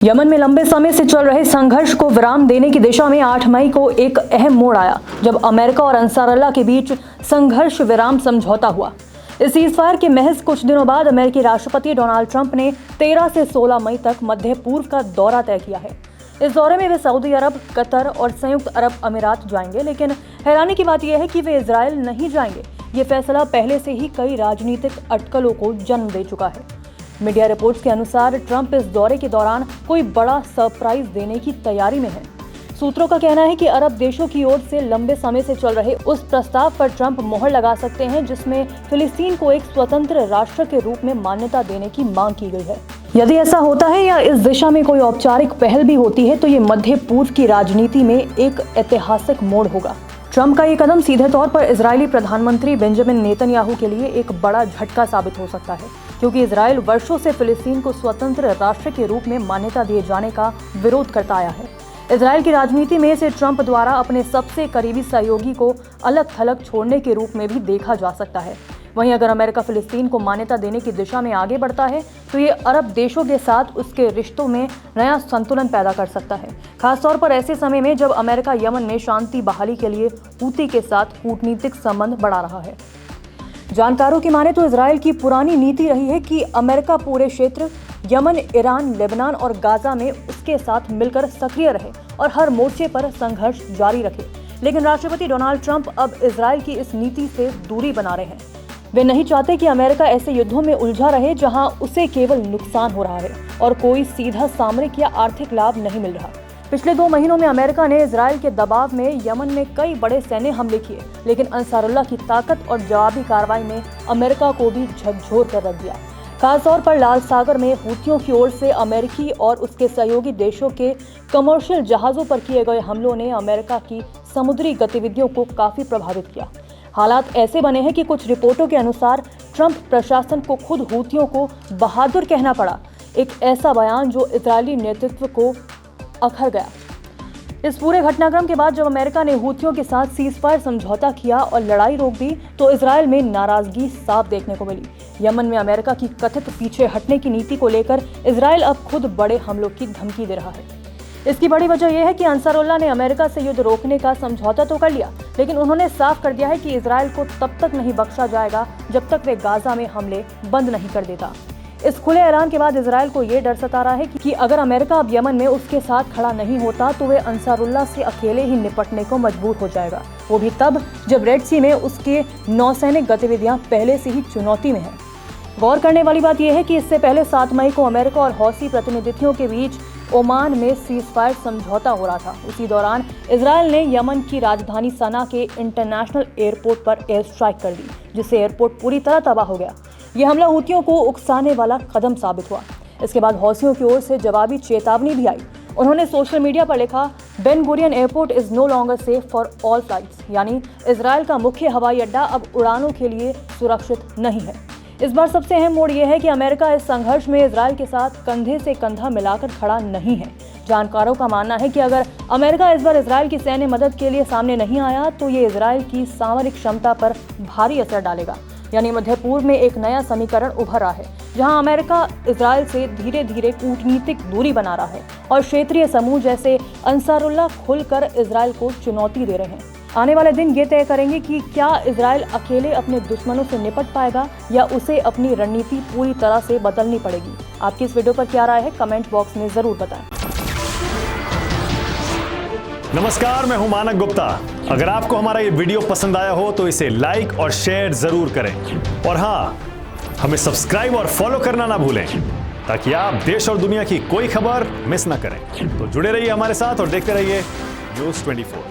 Yemen में लंबे समय से चल रहे संघर्ष को विराम देने की दिशा में 8 मई को एक अहम मोड़ आया जब अमेरिका और अंसार अल्लाह के बीच संघर्ष विराम समझौता हुआ। इस सीज़फायर के महज कुछ दिनों बाद अमेरिकी राष्ट्रपति डोनाल्ड ट्रंप ने 13 से 16 मई तक मध्य पूर्व का दौरा तय किया है। इस दौरे में वे सऊदी अरब, कतर और संयुक्त अरब अमीरात जाएंगे, लेकिन हैरानी की बात यह है कि वे इजरायल नहीं जाएंगे। ये फैसला पहले से ही कई राजनीतिक अटकलों को जन्म दे चुका है। मीडिया रिपोर्ट्स के अनुसार ट्रंप इस दौरे के दौरान कोई बड़ा सरप्राइज देने की तैयारी में है। सूत्रों का कहना है कि अरब देशों की ओर से लंबे समय से चल रहे उस प्रस्ताव पर ट्रंप मोहर लगा सकते हैं जिसमें फिलिस्तीन को एक स्वतंत्र राष्ट्र के रूप में मान्यता देने की मांग की गई है। यदि ऐसा होता है या इस दिशा में कोई औपचारिक पहल भी होती है तो ये मध्य पूर्व की राजनीति में एक ऐतिहासिक मोड़ होगा। ट्रंप का ये कदम सीधे तौर पर इजरायली प्रधानमंत्री बेंजामिन नेतन्याहू के लिए एक बड़ा झटका साबित हो सकता है, क्योंकि इजरायल वर्षों से फिलिस्तीन को स्वतंत्र राष्ट्र के रूप में मान्यता दिए जाने का विरोध करता आया है। इजरायल की राजनीति में इसे ट्रंप द्वारा अपने सबसे करीबी सहयोगी को अलग थलग छोड़ने के रूप में भी देखा जा सकता है। वहीं अगर अमेरिका फिलिस्तीन को मान्यता देने की दिशा में आगे बढ़ता है तो ये अरब देशों के साथ उसके रिश्तों में नया संतुलन पैदा कर सकता है, खासतौर पर ऐसे समय में जब अमेरिका यमन में शांति बहाली के लिए हूती के साथ कूटनीतिक संबंध बढ़ा रहा है। जानकारों की माने तो इजरायल की पुरानी नीति रही है कि अमेरिका पूरे क्षेत्र यमन, ईरान, लेबनान और गाजा में उसके साथ मिलकर सक्रिय रहे और हर मोर्चे पर संघर्ष जारी रखे। लेकिन राष्ट्रपति डोनाल्ड ट्रंप अब इजरायल की इस नीति से दूरी बना रहे हैं। वे नहीं चाहते कि अमेरिका ऐसे युद्धों में उलझा रहे जहां उसे केवल नुकसान हो रहा है और कोई सीधा सामरिक या आर्थिक लाभ नहीं मिल रहा। पिछले 2 महीनों में अमेरिका ने इजरायल के दबाव में यमन में कई बड़े सैन्य हमले किए, लेकिन अंसारुल्लाह की ताकत और जवाबी कार्रवाई ने अमेरिका को भी झकझोर कर रख दिया। खासतौर पर लाल सागर में हूतियों की ओर से अमेरिकी और उसके सहयोगी देशों के कमर्शियल जहाजों पर किए गए हमलों ने अमेरिका की समुद्री गतिविधियों को काफी प्रभावित किया। हालात ऐसे बने हैं कि कुछ रिपोर्टों के अनुसार ट्रंप प्रशासन को खुद हूतियों को बहादुर कहना पड़ा, एक ऐसा बयान जो इजरायली नेतृत्व को अखर गया। इस पूरे घटनाक्रम के बाद जब अमेरिका ने हूतियों के साथ सीज़फायर समझौता किया और लड़ाई रोक दी तो इजरायल में नाराजगी साफ देखने को मिली। यमन में अमेरिका की कथित पीछे हटने की नीति को लेकर इजरायल अब खुद बड़े हमलों की धमकी दे रहा है। इसकी बड़ी वजह यह है कि अंसारुल्लाह ने अमेरिका से युद्ध रोकने का समझौता तो कर लिया, लेकिन उन्होंने साफ कर दिया है कि इजरायल को तब तक नहीं बख्शा जाएगा जब तक वे गाजा में हमले बंद नहीं कर देता। इस खुले ऐलान के बाद इजरायल को ये डर सता रहा है कि अगर अमेरिका अब यमन में उसके साथ खड़ा नहीं होता तो वे अंसारुल्लाह से अकेले ही निपटने को मजबूर हो जाएगा, वो भी तब जब रेड सी में उसके नौसैनिक गतिविधियां पहले से ही चुनौती में हैं। गौर करने वाली बात यह है कि इससे पहले 7 मई को अमेरिका और हौसी प्रतिनिधियों के बीच ओमान में सीज़फायर समझौता हो रहा था। उसी दौरान इजरायल ने यमन की राजधानी सना के इंटरनेशनल एयरपोर्ट पर एयर स्ट्राइक कर दी, जिससे एयरपोर्ट पूरी तरह तबाह हो गया। यह हमला हूतियों को उकसाने वाला कदम साबित हुआ। इसके बाद हौसियों की ओर से जवाबी चेतावनी भी आई। उन्होंने सोशल मीडिया पर लिखा, Ben Gurion airport is no longer safe for all flights, यानी इजरायल का मुख्य हवाई अड्डा अब उड़ानों के लिए सुरक्षित नहीं है। इस बार सबसे अहम मोड़ यह है कि अमेरिका इस संघर्ष में इजरायल के साथ कंधे से कंधा मिलाकर खड़ा नहीं है। जानकारों का मानना है कि अगर अमेरिका इस बार इजरायल की सैन्य मदद के लिए सामने नहीं आया तो ये इजरायल की सामरिक क्षमता पर भारी असर डालेगा। यानी मध्य पूर्व में एक नया समीकरण उभर रहा है, जहां अमेरिका इजरायल से धीरे धीरे कूटनीतिक दूरी बना रहा है और क्षेत्रीय समूह जैसे अंसारुल्लाह खुलकर इजरायल को चुनौती दे रहे हैं। आने वाले दिन ये तय करेंगे कि क्या इजरायल अकेले अपने दुश्मनों से निपट पाएगा या उसे अपनी रणनीति पूरी तरह से बदलनी पड़ेगी। आपकी इस वीडियो पर क्या राय है, कमेंट बॉक्स में जरूर बताएं। नमस्कार, मैं हूं मानक गुप्ता। अगर आपको हमारा ये वीडियो पसंद आया हो तो इसे लाइक और शेयर जरूर करें, और हाँ, हमें सब्सक्राइब और फॉलो करना ना भूलें ताकि आप देश और दुनिया की कोई खबर मिस ना करें। तो जुड़े रहिए हमारे साथ और देखते रहिए न्यूज़ 24।